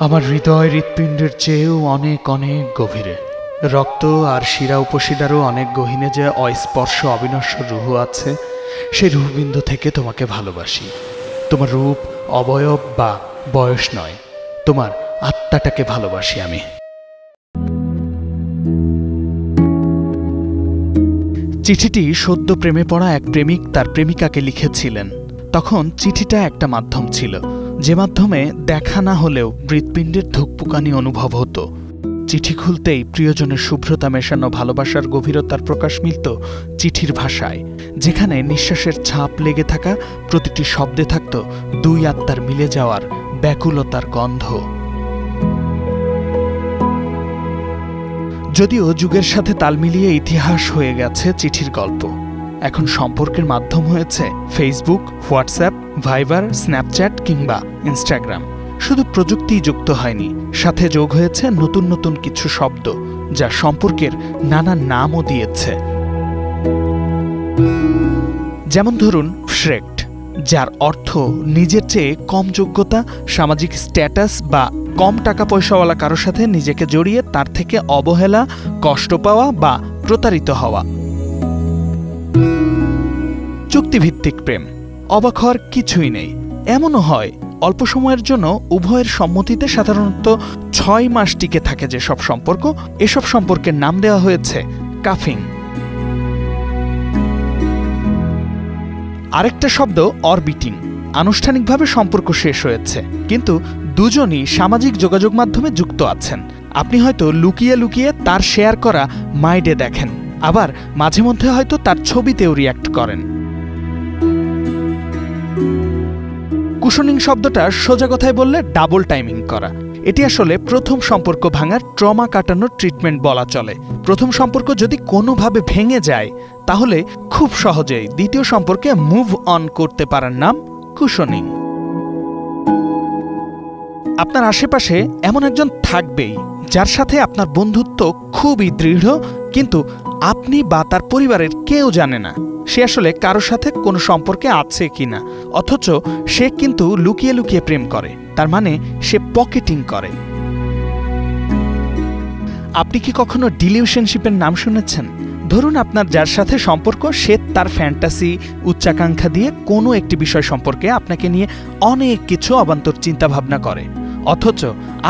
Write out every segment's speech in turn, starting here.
আমার হৃদয় হৃৎপিণ্ডের চেয়েও অনেক অনেক গভীরে। রক্ত আর শিরা উপশিরারও অনেক গহীনে যে অস্পর্শ অবিনশ্বর রুহ আছে, সেই রুহবিন্দু থেকে তোমাকে ভালোবাসি। তোমার রূপ, অবয়ব বা বয়স নয়, তোমার আত্মাটাকে ভালোবাসি আমি। চিঠিটি সদ্য প্রেমে পড়া এক প্রেমিক তার প্রেমিকাকে লিখেছিলেন। তখন চিঠিটা একটা মাধ্যম ছিল, যে মাধ্যমে দেখা না হলেও হৃৎপিণ্ডের ধুকপুকানি অনুভব হতো। চিঠি খুলতেই প্রিয়জনের শুভ্রতা মেশানো ভালোবাসার গভীরতার প্রকাশ মিলত চিঠির ভাষায়, যেখানে নিঃশ্বাসের ছাপ লেগে থাকা প্রতিটি শব্দে থাকত দুই আত্মার মিলে যাওয়ার ব্যাকুলতার গন্ধ। যদিও যুগের সাথে তাল মিলিয়ে ইতিহাস হয়ে গেছে চিঠির গল্প। এখন সম্পর্কের মাধ্যম হয়েছে ফেসবুক, হোয়াটসঅ্যাপ, ভাইবার, স্ন্যাপচ্যাট কিংবা ইনস্টাগ্রাম। শুধু প্রযুক্তিই যুক্ত হয়নি, সাথে যোগ হয়েছে নতুন নতুন কিছু শব্দ, যা সম্পর্কের নানা নামও দিয়েছে। যেমন ধরুন ফ্রেক্ট, যার অর্থ নিজের চেয়ে কম যোগ্যতা, সামাজিক স্ট্যাটাস বা কম টাকা পয়সাওয়ালা কারোর সাথে নিজেকে জড়িয়ে তার থেকে অবহেলা, কষ্ট পাওয়া বা প্রতারিত হওয়া। চুক্তিভিত্তিক প্রেম, অবাক হওয়ার কিছুই নেই। এমনও হয় অল্প সময়ের জন্য উভয়ের সম্মতিতে সাধারণত 6 মাস টিকে থাকে যেসব সম্পর্ক, এসব সম্পর্কের নাম দেওয়া হয়েছে কাফিং। আরেকটা শব্দ অরবিটিং। আনুষ্ঠানিকভাবে সম্পর্ক শেষ হয়েছে, কিন্তু দুজনই সামাজিক যোগাযোগ মাধ্যমে যুক্ত আছেন। আপনি হয়তো লুকিয়ে লুকিয়ে তার শেয়ার করা মাইডে দেখেন, আবার মাঝে মধ্যে হয়তো তার ছবিতেও রিয়্যাক্ট করেন। কুশনিং শব্দটা সোজা কথায় বললে ডাবল টাইমিং করা। এটি আসলে প্রথম সম্পর্ক ভাঙার ট্রমা কাটানোর ট্রিটমেন্ট বলা চলে। প্রথম সম্পর্ক যদি কোনোভাবে ভেঙে যায়, তাহলে খুব সহজেই দ্বিতীয় সম্পর্কে মুভ অন করতে পারার নাম কুশনিং। আপনার আশেপাশে এমন একজন থাকবেই যার সাথে আপনার বন্ধুত্ব খুবই দৃঢ়, কিন্তু আপনি বা তার পরিবারের কেউ জানে না সে আসলে কারোর সাথে কোনো সম্পর্কে আছে কিনা, অথচ সে কিন্তু লুকিয়ে লুকিয়ে প্রেম করে। তার মানে সে পকেটিং করে। আপনি কি কখনো ডিলিউশনশিপের নাম শুনেছেন? ধরুন আপনার যার সাথে সম্পর্ক, সে তার ফ্যান্টাসি, উচ্চাকাঙ্ক্ষা দিয়ে কোনো একটি বিষয় সম্পর্কে আপনাকে নিয়ে অনেক কিছু অবান্তর চিন্তা ভাবনা করে, অথচ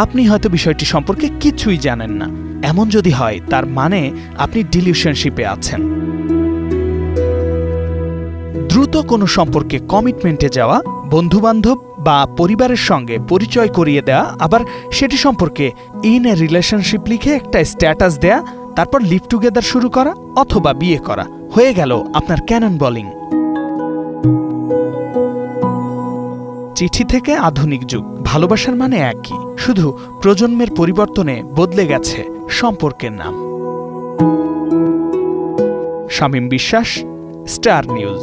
আপনি হয়তো বিষয়টি সম্পর্কে কিছুই জানেন না। এমন যদি হয়, তার মানে আপনি ডিলিউশনশিপে আছেন। দ্রুত কোনো সম্পর্কে কমিটমেন্টে যাওয়া, বন্ধুবান্ধব বা পরিবারের সঙ্গে পরিচয় করিয়ে দেওয়া, আবার সেটি সম্পর্কে ইন এ রিলেশনশিপ লিখে একটা স্ট্যাটাস দেয়া, তারপর লিভ টুগেদার শুরু করা অথবা বিয়ে করা, হয়ে গেল আপনার ক্যানন বলিং। চিঠি থেকে আধুনিক যুগ, ভালোবাসার মানে একই, শুধু প্রজন্মের পরিবর্তনে বদলে গেছে সম্পর্কের নাম। শামীম বিশ্বাস, স্টার নিউজ।